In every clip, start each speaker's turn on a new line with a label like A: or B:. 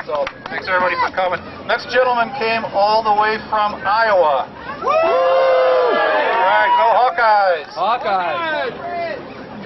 A: So thanks everybody for coming. Next gentleman came all the way from Iowa. Woo! All right, go Hawkeyes.
B: Hawkeyes.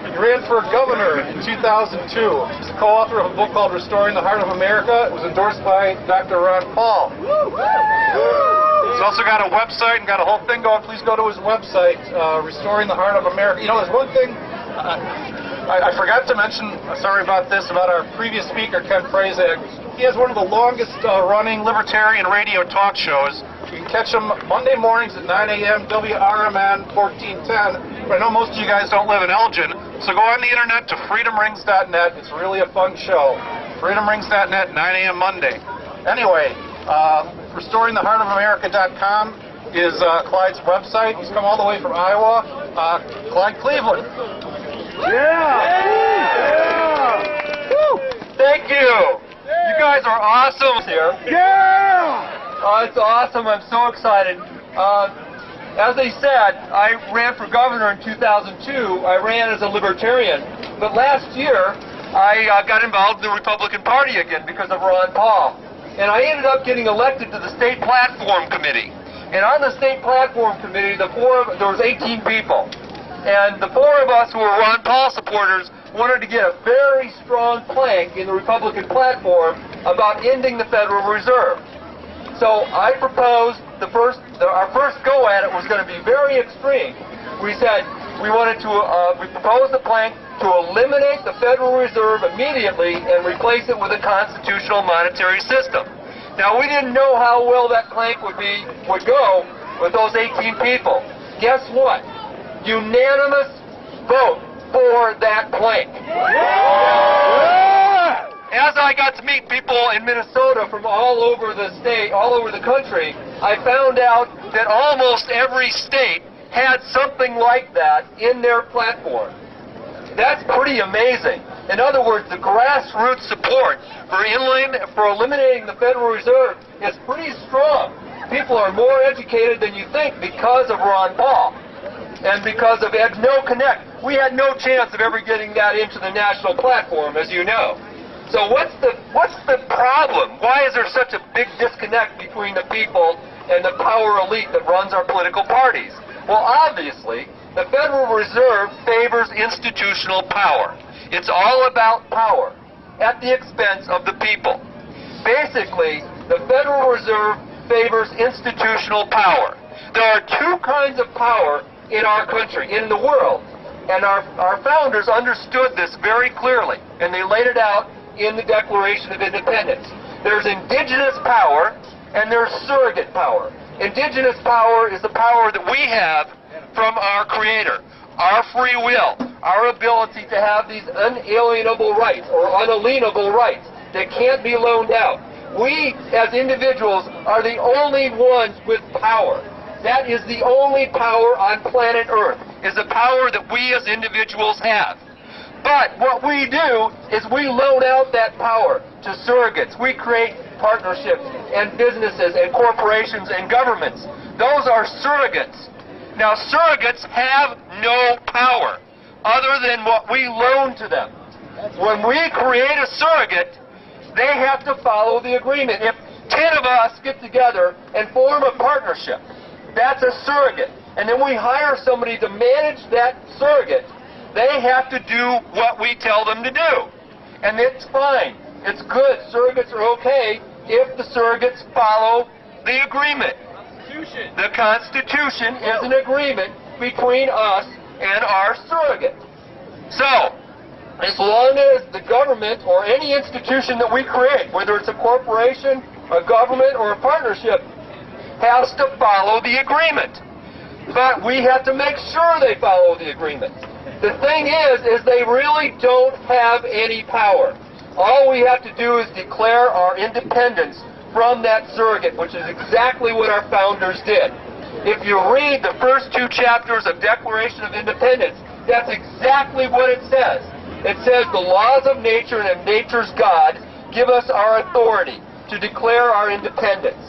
A: He ran for governor in 2002. He's a co-author of a book called Restoring the Heart of America. It was endorsed by Dr. Ron Paul. He's also got a website and got a whole thing going. Please go to his website, Restoring the Heart of America. You know, there's one thing I forgot to mention, sorry about this, about our previous speaker, Ken Prazak. He has one of the longest running libertarian radio talk shows. You can catch him Monday mornings at 9 a.m. WRMN 1410. But I know most of you guys don't live in Elgin, so go on the internet to freedomrings.net. It's really a fun show. freedomrings.net, 9 a.m. Monday. Anyway, restoringtheheartofamerica.com is Clyde's website. He's come all the way from Iowa. Clyde Cleveland.
B: Yeah!
C: Thank you! You guys are awesome here.
B: Yeah!
C: It's awesome. I'm so excited. As they said, I ran for governor in 2002. I ran as a libertarian. But last year, I got involved in the Republican Party again because of Ron Paul. And I ended up getting elected to the State Platform Committee. And on the State Platform Committee, there was 18 people. And the four of us who were Ron Paul supporters wanted to get a very strong plank in the Republican platform about ending the Federal Reserve. So I proposed our first go at it was going to be very extreme. We said we proposed a plank to eliminate the Federal Reserve immediately and replace it with a constitutional monetary system. Now we didn't know how well that plank would go with those 18 people. Guess what? Unanimous vote for that plank. As I got to meet people in Minnesota from all over the state, all over the country, I found out that almost every state had something like that in their platform. That's pretty amazing. In other words, the grassroots support for eliminating the Federal Reserve is pretty strong. People are more educated than you think because of Ron Paul. And because of no connect. We had no chance of ever getting that into the national platform, as you know. So what's the problem? Why is there such a big disconnect between the people and the power elite that runs our political parties? Well, obviously, the Federal Reserve favors institutional power. It's all about power at the expense of the people. Basically, the Federal Reserve favors institutional power. There are two kinds of power in our country, in the world. And our founders understood this very clearly, and they laid it out in the Declaration of Independence. There's indigenous power, and there's surrogate power. Indigenous power is the power that we have from our Creator, our free will, our ability to have these unalienable rights, or unalienable rights, that can't be loaned out. We, as individuals, are the only ones with power. That is the only power on planet Earth, is the power that we as individuals have. But what we do is we loan out that power to surrogates. We create partnerships and businesses and corporations and governments. Those are surrogates. Now, surrogates have no power other than what we loan to them. When we create a surrogate, they have to follow the agreement. If 10 of us get together and form a partnership, that's a surrogate. And then we hire somebody to manage that surrogate. They have to do what we tell them to do. And it's fine. It's good. Surrogates are okay if the surrogates follow the agreement. The Constitution is an agreement between us and our surrogate. So, as long as the government or any institution that we create, whether it's a corporation, a government, or a partnership, has to follow the agreement. But we have to make sure they follow the agreement. The thing is they really don't have any power. All we have to do is declare our independence from that surrogate, which is exactly what our founders did. If you read the first two chapters of Declaration of Independence, that's exactly what it says. It says the laws of nature and of nature's God give us our authority to declare our independence,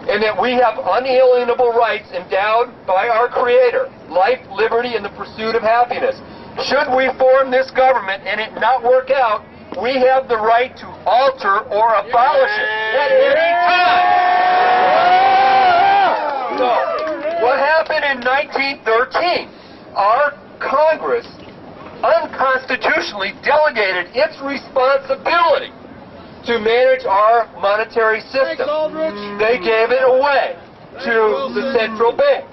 C: and that we have unalienable rights endowed by our Creator, life, liberty, and the pursuit of happiness. Should we form this government and it not work out, we have the right to alter or abolish it at any time. So, what happened in 1913? Our Congress unconstitutionally delegated its responsibility to manage our monetary system. They gave it away to the central bank.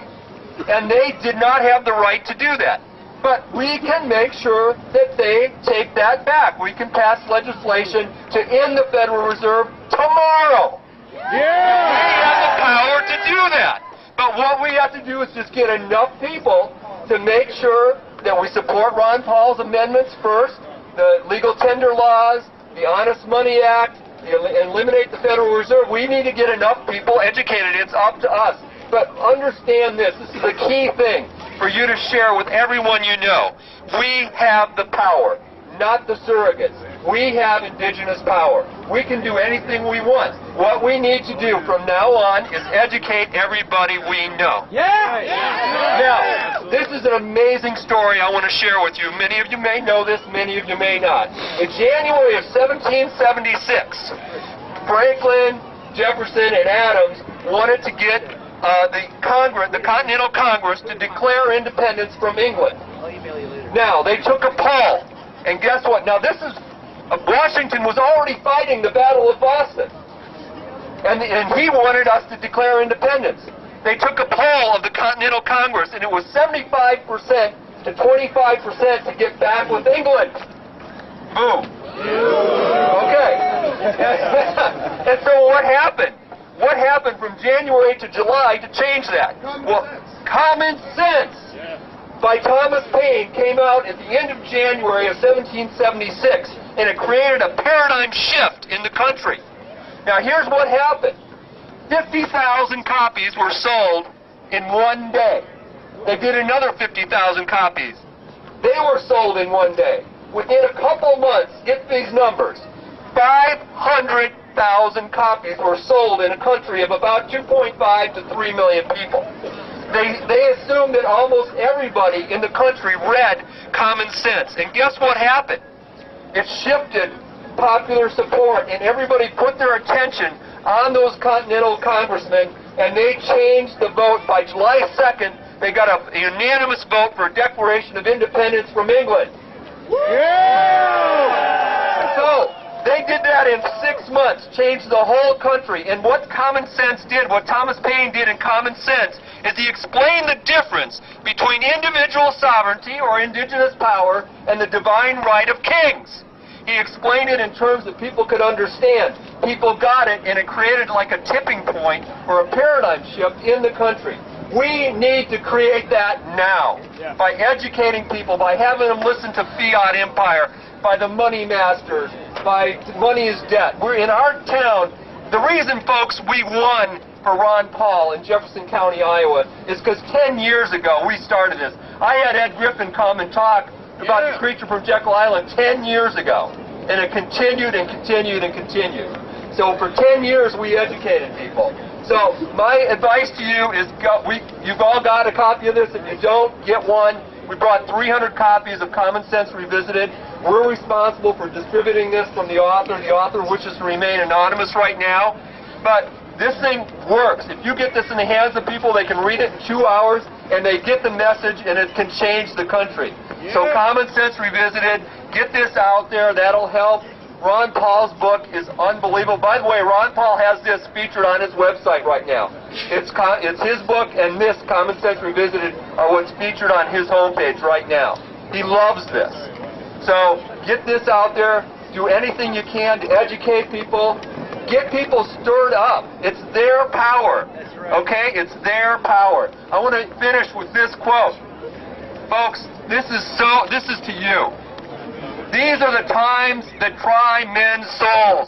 C: And they did not have the right to do that. But we can make sure that they take that back. We can pass legislation to end the Federal Reserve tomorrow. We have the power to do that. But what we have to do is just get enough people to make sure that we support Ron Paul's amendments first, the legal tender laws, the Honest Money Act, eliminate the Federal Reserve. We need to get enough people educated. It's up to us. But understand this. This is the key thing for you to share with everyone you know. We have the power, not the surrogates. We have indigenous power. We can do anything we want. What we need to do from now on is educate everybody we know. Now, this is an amazing story I want to share with you. Many of you may know this, many of you may not. In January of 1776, Franklin, Jefferson, and Adams wanted to get the Continental Congress to declare independence from England. Now, they took a poll, and guess what? Now, this is Washington was already fighting the Battle of Boston, and he wanted us to declare independence. They took a poll of the Continental Congress, and it was 75% to 25% to get back with England. Boom. Okay. And so what happened? What happened from January to July to change that? Well, Common Sense by Thomas Paine came out at the end of January of 1776, and it created a paradigm shift in the country. Now, here's what happened. 50,000 copies were sold in one day. They did another 50,000 copies. They were sold in one day. Within a couple months, get these numbers, 500,000 copies were sold in a country of about 2.5 to 3 million people. They assumed that almost everybody in the country read Common Sense. And guess what happened? It shifted popular support, and everybody put their attention on those Continental Congressmen, and they changed the vote. By July 2nd, they got a unanimous vote for a Declaration of Independence from England. So, they did that in 6 months, changed the whole country. And what Common Sense did, what Thomas Paine did in Common Sense, is he explained the difference between individual sovereignty or indigenous power and the divine right of kings. He explained it in terms that people could understand. People got it, and it created like a tipping point or a paradigm shift in the country. We need to create that now by educating people, by having them listen to fiat empire, by the money masters, by money is debt. We're in our town. The reason, folks, we won for Ron Paul in Jefferson County, Iowa, is because 10 years ago we started this. I had Ed Griffin come and talk about the creature from Jekyll Island 10 years ago, and it continued and continued and continued. So for 10 years we educated people. So my advice to you is you've all got a copy of this. If you don't, get one. We brought 300 copies of Common Sense Revisited. We're responsible for distributing this from the author. The author wishes to remain anonymous right now. But this thing works. If you get this in the hands of people, they can read it in 2 hours, and they get the message, and it can change the country. So Common Sense Revisited, get this out there. That'll help. Ron Paul's book is unbelievable. By the way, Ron Paul has this featured on his website right now. It's his book and this, Common Sense Revisited, are what's featured on his homepage right now. He loves this. So get this out there. Do anything you can to educate people. Get people stirred up. It's their power. Okay? It's their power. I want to finish with this quote. Folks, this is to you. These are the times that try men's souls.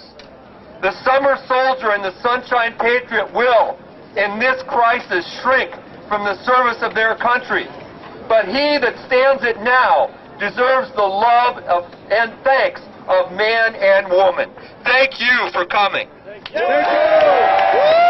C: The summer soldier and the sunshine patriot will, in this crisis, shrink from the service of their country. But he that stands it now deserves the love and thanks of man and woman. Thank you for coming.
B: Thank you.